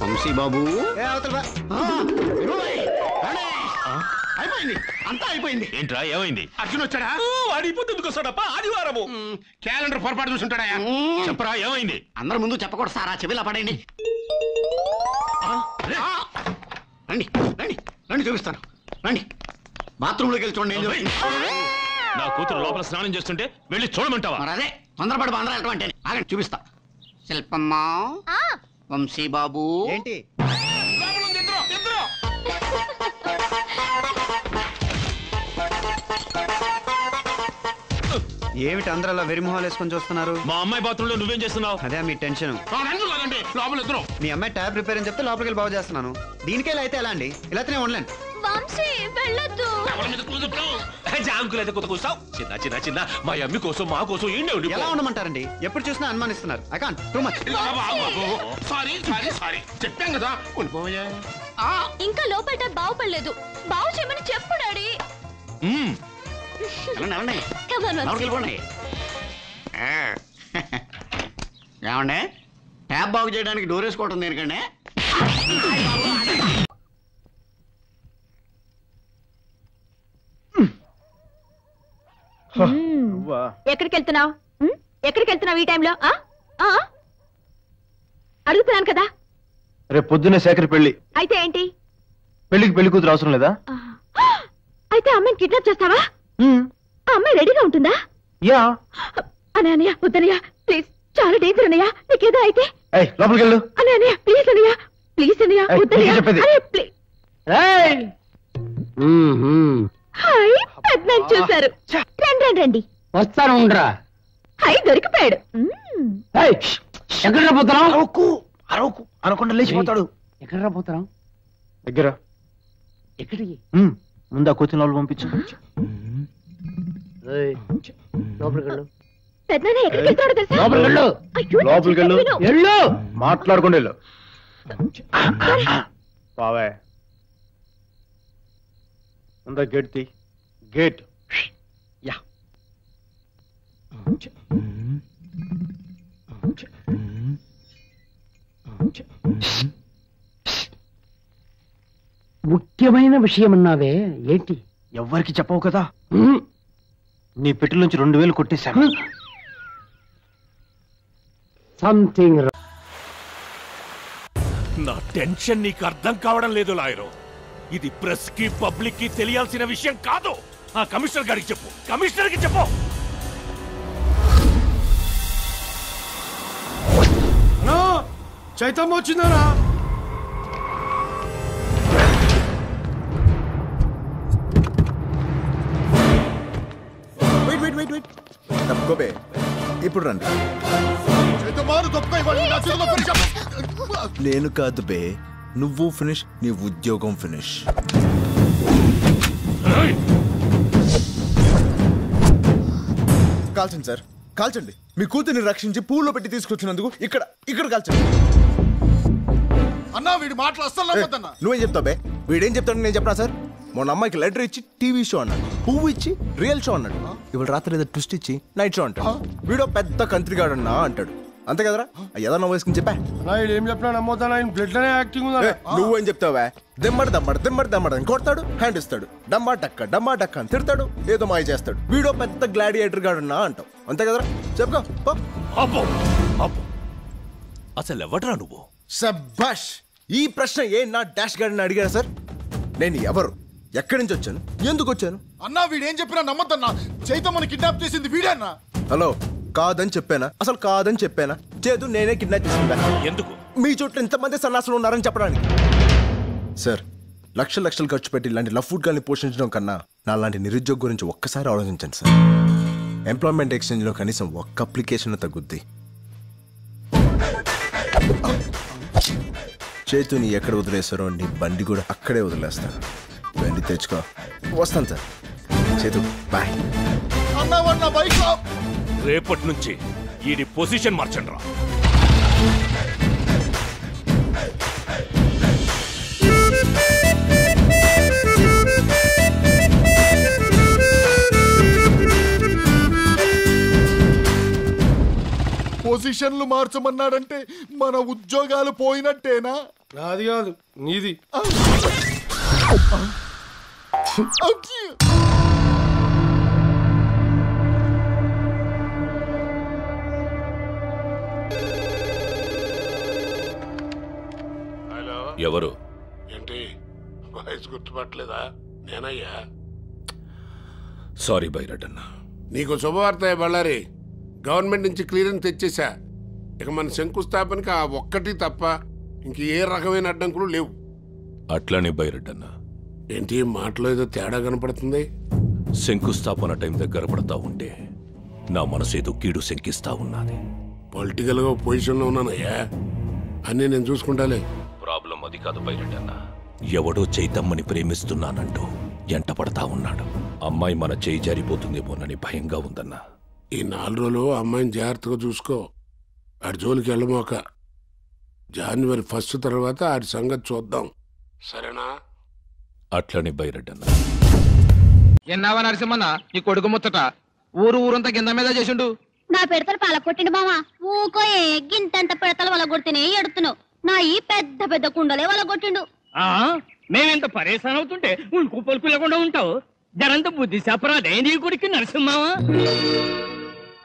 వంశీ బాబు అయిపోయింది, అంతా అయిపోయింది. ఏంట్రా ఏమైంది? అర్జున్ వచ్చాడా? వాడిపోతుంది వస్తాడప్ప, ఆదివారము. క్యాలెండర్ పొరపాటు చూసుంటాడా? చెప్పరా ఏమైంది? అందరి ముందు చెప్పకూడదు సార్, ఆ చెవిలా పడండి. రండి రండి రండి, చూపిస్తాను. రండి, బాత్రూంలోకి వెళ్ళి చూడండి. నా కూతురు లోపల స్నానం చేస్తుంటే వెళ్ళి చూడమంటావా? మరి అదే తొందరపడి బాంధ్రా వెళ్ళటం అంటే. ఆగండి, చూపిస్తా. శిల్పమ్మ, వంశీ బాబు ఏంటి ఏమిటి అందరూ అలా వెరిమొహాలు వేసుకొని చూస్తున్నారు? మా అమ్మాయి బాత్రూమ్ లో నువ్వేం చేస్తున్నావు? అదే మీ టెన్షన్. లోపల ఇద్దరు. మీ అమ్మాయి ట్యాబ్ రిపేర్ అని చెప్తే లోపలికి వెళ్ళి బాగు చేస్తున్నాను. దీనికే ఇలా అయితే ఎలా అండి? ఇలా అయితే నేను ఉండలేను. జాంకులైతే కొత్త కూర్చావు. చిన్న చిన్న చిన్న మా అమ్మి కోసం మా కోసం ఏంటి ఎలా ఉండమంటారండి? ఎప్పుడు చూసినా అనుమానిస్తున్నారు. I can't too much. Sorry sorry sorry, చెప్పాం కదా. ఇంకా లోపల బాగుపడలేదు. బాగు చేయమని చెప్పు డాడీ. ఏమండే, ట్యాబ్ బాగు చేయడానికి డోర్ వేసుకోవటం దేనికంటే? ఎక్కడికి వెళ్తున్నావు? ఎక్కడికి వెళ్తున్నావు ఈ టైంలో? అడుగుతున్నాను కదా. రేపు పొద్దున్నే శేఖర్ పెళ్లి. అయితే ఏంటి? పెళ్లికి పెళ్లి కూతురు అవసరం లేదా? అయితే అమ్మాయిని కిడ్నాప్ చేస్తావా? ఆ అమ్మాయి రెడీగా ఉంటుందా? యా. అనయ్య వద్దనయ్య, ప్లీజ్, చాలా డేంజర్ అన్నయ్య. నీకేదో అయితే లోపలికి వెళ్ళు. అనయ్య ప్లీజ్ అన్నయ్య, ప్లీజ్ అన్నయ్య వద్దనయ్య. హాయ్, పెద్దనాన్న చూశారు. రండి రండి రండి. వస్తాను, ఉండరా. హాయ్, దొరికిపోయాడు. ఎక్కడ పోతున్నావు? అరవకు అనకుండా లేచిపోతాడు. ఎక్కడ పోతున్నావు? దగ్గర. ఎక్కడికి? ముందు ఆ కోచింగ్ వాళ్ళు పంపించు. పెద్దనాన్న ఎక్కడికి వెళ్తాడో తెలుసా? లోపలికి వెళ్ళు. మాట్లాడుకుంటూ వెళ్ళు. బావే ముందా గేట్ తీ. గేట్. యా. ముఖ్యమైన విషయం అన్నావే, ఏంటి? ఎవ్వరికి చెప్పవు కదా. నీ పెట్టెల నుంచి 2000 కొట్టేశాను. సంథింగ్. నా టెన్షన్ నీకు అర్థం కావడం లేదు లాయరు. ఇది ప్రెస్ కి పబ్లిక్ కి తెలియాల్సిన విషయం కాదు. ఆ కమిషనర్ గారికి చెప్పు, కమిషనర్ కి చెప్పు. చైతన్య వచ్చిందరా? తప్పుకోబే, ఇప్పుడు రండి. నేను కాదు బే, నువ్వు ఫినిష్, నీ ఉద్యోగం ఫినిష్. కాల్చండి సార్, కాల్చండి. మీ కూతుర్ని రక్షించి పూల్లో పెట్టి తీసుకొచ్చినందుకు ఇక్కడ ఇక్కడ కాల్చండి. అన్నా వీడి మాటలు అస్సలు నమ్మొద్దన్నా. నువ్వేం చెప్తావు బే? వీడేం చెప్తాడు నేను చెప్పనా సార్? మొన్న అమ్మాయికి లెటర్ ఇచ్చి టీవీ షో అన్నాడు, పువ్వు ఇచ్చి రియల్ షో అన్నాడు, ఇవాళ రాత్రి ఏదో ట్విస్ట్ ఇచ్చి నైట్ షో అంటాడు. వీడో పెద్ద కంత్రిగాడు అన్నా అంటాడు. అంతే కదరా? ఏదన్నా వయసుకుని చెప్పా. ఏం చెప్పినా నమ్మొద్దన్నా, బ్లడ్ లోనే యాక్టింగ్ ఉందా? నువ్వేం చెప్తావా? దెమ్మడు దమ్మడు దెమ్మడు దమ్మడు అని కొడతాడు, హ్యాండ్ ఇస్తాడు, డమ్మా డక్క అని తిడతాడు, ఏదో మాయ చేస్తాడు. వీడో పెద్ద గ్లాడియేటర్ గాడున్నా అంటావు. అంతే కదరా? చెప్పుకో. అసలు ఎవడరా నువ్వు? శభాష్! ఈ ప్రశ్న ఏ నా డాష్ గార్డెన్ అడిగారా సార్? నేను ఎవరు, ఎక్కడి నుంచి వచ్చాను, ఎందుకు వచ్చాను? అన్నా వీడేం చెప్పినా నమ్మొద్దన్నా. చైతన్యని కిడ్నాప్ చేసింది వీడేనా? హలో, కాదని చెప్పానా? అసలు కాదని చెప్పానా? చేదు నేనే కిడ్నాప్ చేసిందా? ఎందుకు? మీ చుట్టూ ఇంతమంది సన్నాసులు ఉన్నారని చెప్పడానికి. సార్, లక్షలు ఖర్చు పెట్టి ఇలాంటి లవ్ ఫుడ్ గాల్ని పోషించడం కన్నా నా లాంటి నిరుద్యోగ గురించి ఒక్కసారి ఆలోచించండి సార్. ఎంప్లాయ్మెంట్ ఎక్స్చేంజ్ లో కనీసం ఒక్క అప్లికేషన్ తగ్గుద్ది. చేతుని ఎక్కడ వదిలేస్తారో నీ బండి కూడా అక్కడే వదిలేస్తాను. బండి తెచ్చుకో. వస్తాను సార్. చేతు బాయ్. రేపటి నుంచి ఈ పొజిషన్ మార్చండి రా. పొజిషన్లు మార్చమన్నాడంటే మన ఉద్యోగాలు పోయినట్టేనా? నాది కాదు నీది. ఎవరు? ఏంటి వాయిస్ గుర్తుపట్టలేదా? నేనయ్యా. సారీ బైరడ్డన్న. నీకు శుభవార్త బళ్ళారి. గవర్నమెంట్ నుంచి క్లియరెన్స్ తెచ్చేసా. ఇక మన శంకుస్థాపనకి ఆ ఒక్కటి తప్ప ఇంక ఏ రకమైన అడ్డంకులు లేవు. అట్లనే బైరడ్డన్న. ఏంటి మాటలో ఏదో తేడా కనపడుతుంది? శంకుస్థాపన టైం దగ్గర పడతా ఉంటే నా మనసేదో కీడు శంకిస్తా ఉన్నది. పొలిటికల్గా పొజిషన్లో ఉన్నానయ్యా, అన్నీ నేను చూసుకుంటాలే. ప్రాబ్లం అది కాదు బైరడ్డన్న. ఎవడో చైతమ్మని ప్రేమిస్తున్నానంటూ ఎంట పడతా ఉన్నాడు. అమ్మాయి మన చేయి జారిపోతుందేమోనని భయంగా ఉందన్నా. ఈ 4 రోజులు అమ్మాయిని జాగ్రత్తగా చూసుకో. ఆడి జోలికి వెళ్ళమోక. జనవరి 1 తర్వాత ఆడి సంగతి చూద్దాం, సరేనా? అట్లనే బైరడ్డన్న. ఎన్నావా నరసింహన్న నీ కొడుకు ముచ్చట ఊరంతా కింద మీద చేసిండు. నా పెడతలు పాల కొట్టిండు మావా. ఊకో గింతంత పెడతలు వల కొడితేనే ఎడుతున్నావు. నా ఈ పెద్ద పెద్ద కుండలే వల కొట్టిండు. మేమెంత పరేషాన్ అవుతుంటే ఉల్కు పలుకు లేకుండా ఉంటావు. జనంత బుద్ధి చెప్పరాదే నీ కొడుకు నరసింహవా.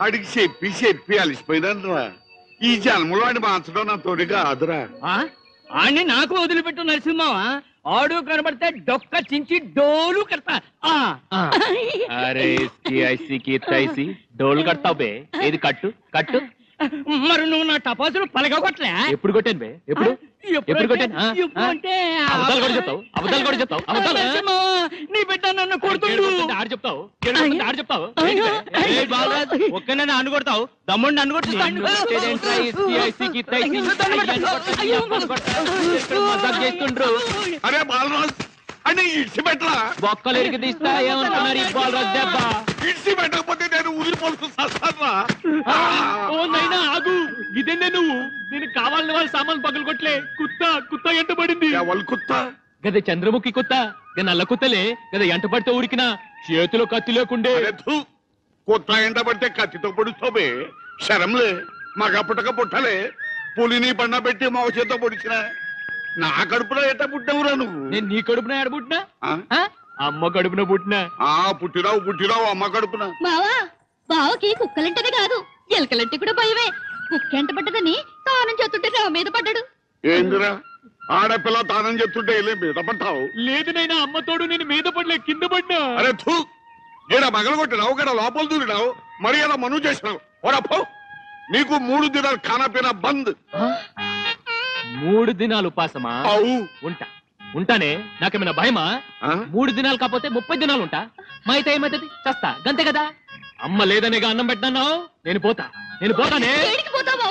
అడిగి చెప్పి చెప్పి అలిసిపోయినరా. ఈ జన్మలో ఆడి మార్చడం నా తోడి కాదురా. ఆడిని నాకు వదిలిపెట్టు నరసింహవా. ఆడు కనబడితే డొక్క చించి డోలు కడతా. అరే డోలు కడతావు బే. ఏది కట్టు కట్టు. మరి నువ్వు నా టపాసులు పలగొట్టలే. ఎప్పుడు కొట్టాను బే? ఎప్పుడు ఎప్పుడు కొట్టాను? అబద్ధాలు కూడా చెప్తావు, అబద్ధాలు కూడా చెప్తావు. నీ బిడ్డ నన్ను కొడుతుండు. ఆడు చెప్తావు, ఆడు చెప్తావు. ఒక్కనే నన్ను కొడతావు, దమ్ముడు నన్ను కొట్టిస్తాడు. చేస్తుండ్రు. అరే బాలరాజ్ అని ఇడిచి పెట్టరా. బొక్కలు ఎరికి తీస్తా ఏమంటున్నారు ఈ బాలరాజ్ దెబ్బ. ఇడిచి పెట్టకపోతే నేను ఊరిపోతూ సస్తానా? ఓ నైనా ఆగు. ఇదేందే నువ్వు? నేను కావాలని వాళ్ళ సామాన్ పగలు కొట్లే. కుత్త ఎంట పడింది. వాళ్ళు కుత్త గదే చంద్రముఖి కుత్త. నల్ల కుత్తలే గద ఎంట పడితే ఊరికినా చేతిలో కత్తి లేకుండే. కొత్త ఎంట పడితే కత్తితో పొడుస్తావే. శరంలే మగ పుట్టక పుట్టలే. పులిని బండ పెట్టి మా చేతితో పొడిచిన. నా కడుపులో ఎట్ట పుట్టావురా నువ్వు? నేను నీ కడుపున ఏడబుట్టినా? అమ్మ కడుపున పుట్టినా. పుట్టిరావు అమ్మ కడుపున. బావా బావకి కుక్కలంటేనే కాదు ఎలకలంటే కూడా భయమే. కుక్క ఎంట పడ్డదని తానం చేస్తుంటే నా మీద పడ్డాడు. ఏందిరా ఆడపిల్ల తానం చెప్తుంటే మీద పడ్డావు? లేదు నైనా అమ్మతోడు నేను మీద పడలే, కింద పడినా. అరే థూ, ఈడ మగలు కొట్టినావు కదా, లోపల దూరినావు, మరి అలా మనువు చేసినావు. ఓడప్పో, నీకు 3 దినాలు కానపైన బంద్. 3 దినాలు ఉపాసమా? ఉంటానే. నాకేమైనా భయమా? 3 దినాలు కాకపోతే 30 దినాలు ఉంటా. మా అయితే ఏమైతుంది? చస్తా గంతే కదా. అమ్మ లేదనేగా అన్నం పెట్టినావు. నేను పోతానే.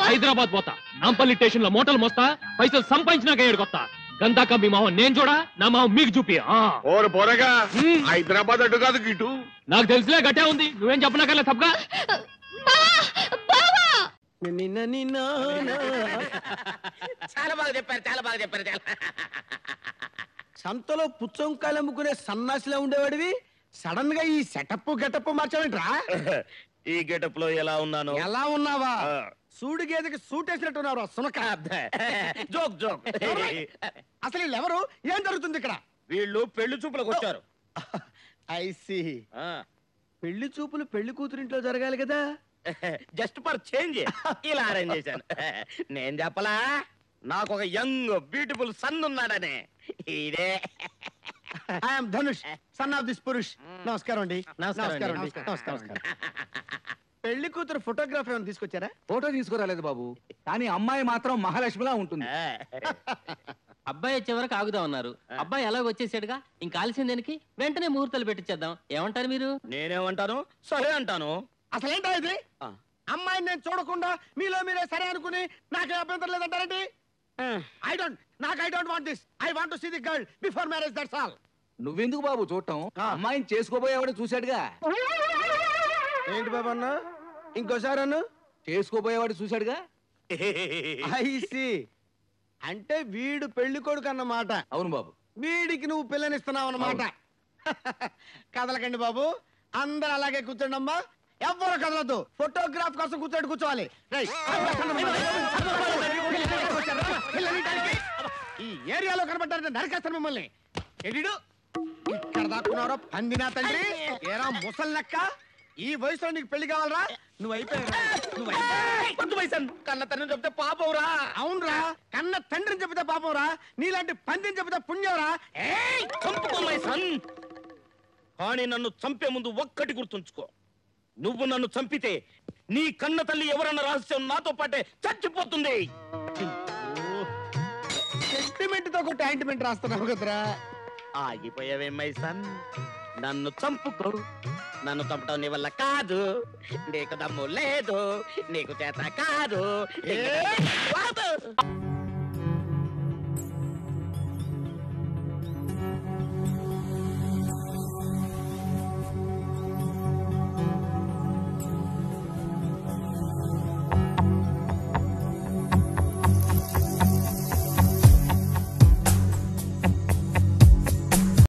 హైదరాబాద్ పోతా. నాంపల్లి స్టేషన్ లో మోటలు మోస్తా. పైసలు సంపాదించినాక ఏడుకొస్తా. గందాక మీ మావ నేను చూడా, నా మావ మీకు చూపి. పోరగా హైదరాబాద్ అడ్డు కాదు గిటు. నాకు తెలుసులే గట్టే ఉంది. నువ్వేం చెప్పనాకల్లా తప్పగా. చాలా బాగా చెప్పారు. సంతలో పుచ్చంకాయలు అమ్ముకునే సన్నాసిలో ఉండేవాడివి సడన్ గా ఈ సెటప్ గెటప్ మార్చావేంట్రా? ఈ గెటప్ లో ఎలా ఉన్నాను? ఎలా ఉన్నావా? సూడి గేదెకి సూట్ వేసినట్టున్నారు. సునక జోక్. అసలు వీళ్ళెవరు? ఏం జరుగుతుంది ఇక్కడ? వీళ్ళు పెళ్లి చూపులకు వచ్చారు. ఐసి పెళ్లి చూపులు పెళ్లి కూతురింట్లో జరగాలి కదా. జస్ట్ ఫర్ చేంజ్ ఇలా అరేంజ్ చేశాను. నేను చెప్పలా నాకు ఒక యంగ్ బ్యూటిఫుల్ సన్ ఉన్నాడనే. ఇదే I'm Dhanush, son of this పురుష్. నమస్కారం అండి. నమస్కారం. పెళ్లి కూతురు ఫోటోగ్రాఫ్ ఏమైనా తీసుకొచ్చారా? ఫోటో తీసుకురాలేదు బాబు, కానీ అమ్మాయి మాత్రం మహాలక్ష్మిలా ఉంటుంది. అబ్బాయి వచ్చే వరకు ఆగుదాం అన్నారు. అబ్బాయి ఎలాగ వచ్చేసాడుగా, ఇంకా ఆలస్యం దేనికి? వెంటనే ముహూర్తాలు పెట్టించేద్దాం. ఏమంటారు మీరు? నేనేమంటాను? సరే అంటాను. అసలేంటా ఇది? అమ్మాయిని నేను చూడకుండా మీలో మీరే సరే అనుకుని నాకే అభ్యంతరం లేదంటారండి? I don't want this. I want to see the girl before marriage, that's all. నువ్వెందుకు బాబు చూడటం? అమ్మాయిని చేసుకోబోయేవాడు చూశాడుగా. ఏంటి బాబు అన్న? ఇంకోసారి అన్న. చేసుకోబోయేవాడు చూశాడుగా. ఐసి అంటే వీడు పెళ్లి కొడుకు అన్నమాట. అవును బాబు. వీడికి నువ్వు పిల్లనిస్తున్నావు అన్నమాట. కదలకండి బాబు, అందరు అలాగే కూర్చోండి అమ్మా. ఎవరు కదలొద్దు. ఫోటోగ్రాఫ్ కోసం కూర్చోవాలి. రేయ్, ఈ ఏరియాలో కనబడ్డారంటే నరికేస్తాను మిమ్మల్ని. ఎడిడు ఇక్కడ దాక్కున్నారో పందినా తండ్రి. ఏరా ముసలి లెక్క, ఈ వయసులో నీకు పెళ్లి కావాలరా? నువ్వు అయిపోయావు. కన్న తండ్రిని చెప్తే పాపవురా. అవునరా, కన్న తండ్రిని చెబితే పాపంరా, నీలాంటి పందిని చెబితే పుణ్యంరా. చంపుకోమై సన్. కానీ నన్ను చంపే ముందు ఒక్కటి గుర్తుంచుకో, నువ్వు నన్ను చంపితే నీ కన్న తల్లి ఎవరన్న రహస్యం నాతో పాటే చచ్చిపోతుంది. సెంటిమెంట్ తో ఒక ఆయింట్మెంట్ రాస్తున్నావు కదరా. ఆగిపోయావేమై సన్. నన్ను చంపుకో. నన్ను చంపడం నీ వల్ల కాదు. నీకు దమ్ము లేదు, నీకు చేత కాదు.